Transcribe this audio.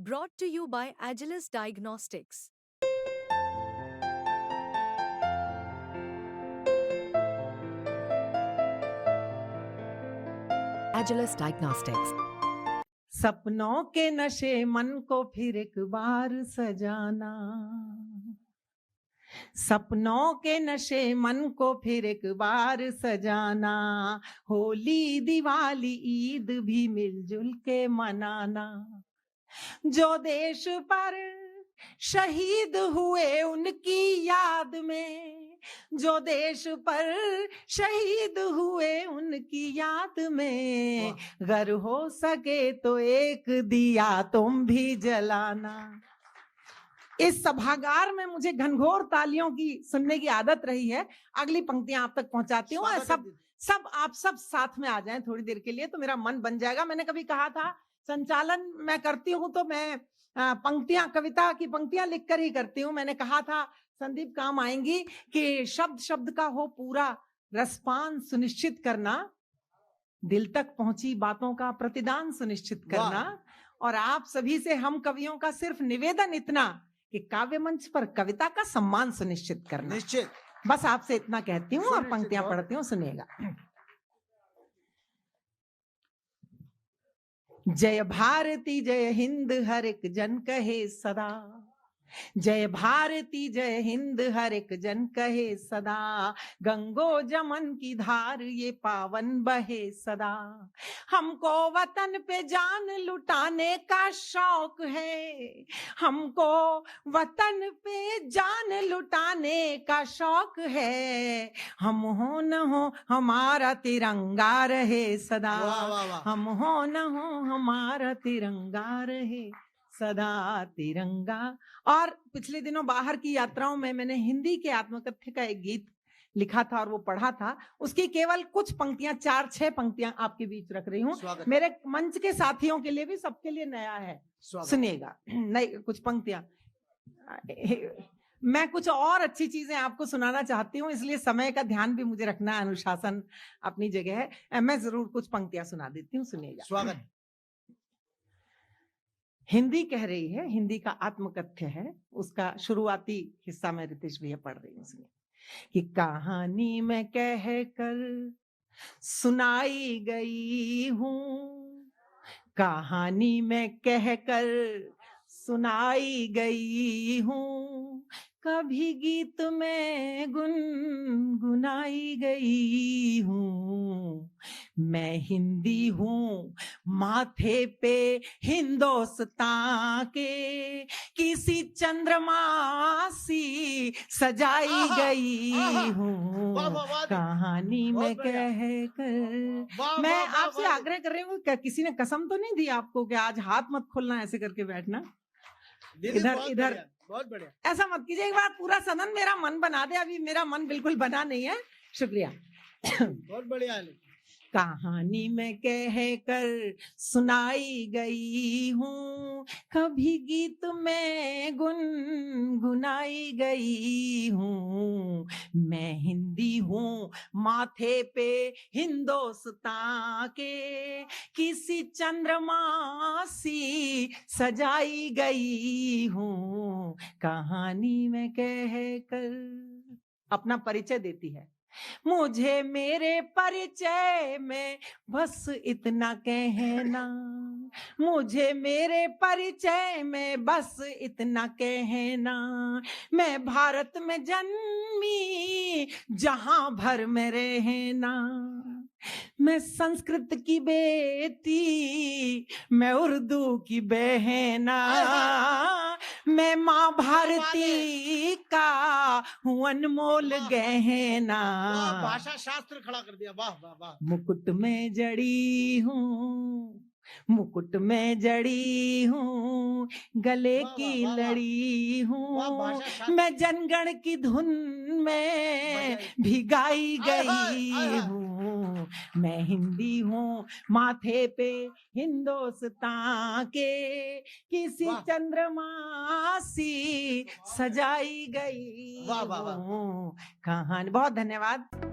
Brought to you by Agilus Diagnostics. Agilus Diagnostics. सपनों के नशे मन को फिर एक बार सजाना, सपनों के नशे मन को फिर एक बार सजाना, होली दिवाली ईद भी मिलजुल के मनाना। जो देश पर शहीद हुए उनकी याद में, जो देश पर शहीद हुए उनकी याद में, अगर हो सके तो एक दिया तुम भी जलाना। इस सभागार में मुझे घनघोर तालियों की सुनने की आदत रही है। अगली पंक्तियां आप तक पहुंचाती हूँ। आप सब साथ में आ जाएं थोड़ी देर के लिए तो मेरा मन बन जाएगा। मैंने कभी कहा था संचालन मैं करती हूँ तो मैं पंक्तियां, कविता की पंक्तियां लिखकर ही करती हूँ। मैंने कहा था संदीप काम आएंगी कि शब्द शब्द का हो पूरा रसपान सुनिश्चित करना, दिल तक पहुंची बातों का प्रतिदान सुनिश्चित करना, और आप सभी से हम कवियों का सिर्फ निवेदन इतना कि काव्य मंच पर कविता का सम्मान सुनिश्चित करना। निश्चित। बस आपसे इतना कहती हूँ और पंक्तियां पढ़ती हूँ, सुनिएगा। जय भारती जय हिंद हर एक जन कहे सदा, जय भारती जय हिंद हर एक जन कहे सदा, गंगो जमन की धार ये पावन बहे सदा। हमको वतन पे जान लुटाने का शौक है, हमको वतन पे जान लुटाने का शौक है, हम हो न हो हमारा तिरंगा रहे सदा, हम हो न हो हमारा तिरंगा रहे सदा तिरंगा। और पिछले दिनों बाहर की यात्राओं में मैंने हिंदी के आत्मकथ्य का एक गीत लिखा था और वो पढ़ा था। उसकी केवल कुछ पंक्तियां, 4-6 पंक्तियां आपके बीच रख रही हूं। मेरे मंच के साथियों के लिए भी, सबके लिए नया है, सुनिएगा। नहीं, कुछ पंक्तियां मैं कुछ और अच्छी चीजें आपको सुनाना चाहती हूँ, इसलिए समय का ध्यान भी मुझे रखना, अनुशासन अपनी जगह है। मैं जरूर कुछ पंक्तियां सुना देती हूँ, सुनिएगा। स्वागत। हिंदी कह रही है, हिंदी का आत्मकथ्य है, उसका शुरुआती हिस्सा मैं रितेश भैया पढ़ रही हूँ कि कहानी में कह कर सुनाई गई हूँ, कहानी में कह कर सुनाई गई हूँ, कभी गीत में गुनगुनाई गई हूँ। मैं हिंदी हूँ माथे पे हिंदुस्तान के, किसी चंद्रमा सी सजाई गई हूँ, कहानी में कह कर। मैं आपसे आग्रह कर रही हूँ, क्या किसी ने कसम तो नहीं दी आपको कि आज हाथ मत खोलना, ऐसे करके बैठना इधर इधर? बहुत बढ़िया। ऐसा मत कीजिए, एक बार पूरा सदन मेरा मन बना दे। अभी मेरा मन बिल्कुल बना नहीं है। शुक्रिया। बहुत बढ़िया। कहानी में कह कर सुनाई गई हूँ, कभी गीत में गुनगुनाई गई हूँ। मैं हिंदी हूँ माथे पे हिंदुस्तान के, किसी चंद्रमा सी सजाई गई हूँ, कहानी में कह कर। अपना परिचय देती है। मुझे मेरे परिचय में बस इतना कहना, मुझे मेरे परिचय में बस इतना कहना, मैं भारत में जन्मी जहां भर में रहना, मैं संस्कृत की बेटी, मैं उर्दू की बहना, मैं माँ भारती का हूँ अनमोल गहना। भाषा शास्त्र खड़ा कर दिया। वाह वाह वाह। मुकुट में जड़ी हूँ, मुकुट में जड़ी हूँ, गले की लड़ी हूँ, मैं जनगण की धुन में भिगाई गई हूँ। मैं हिंदी हूँ माथे पे हिंदुस्तान के, किसी चंद्रमा सी सजाई गई हूँ, कहानी। बहुत धन्यवाद।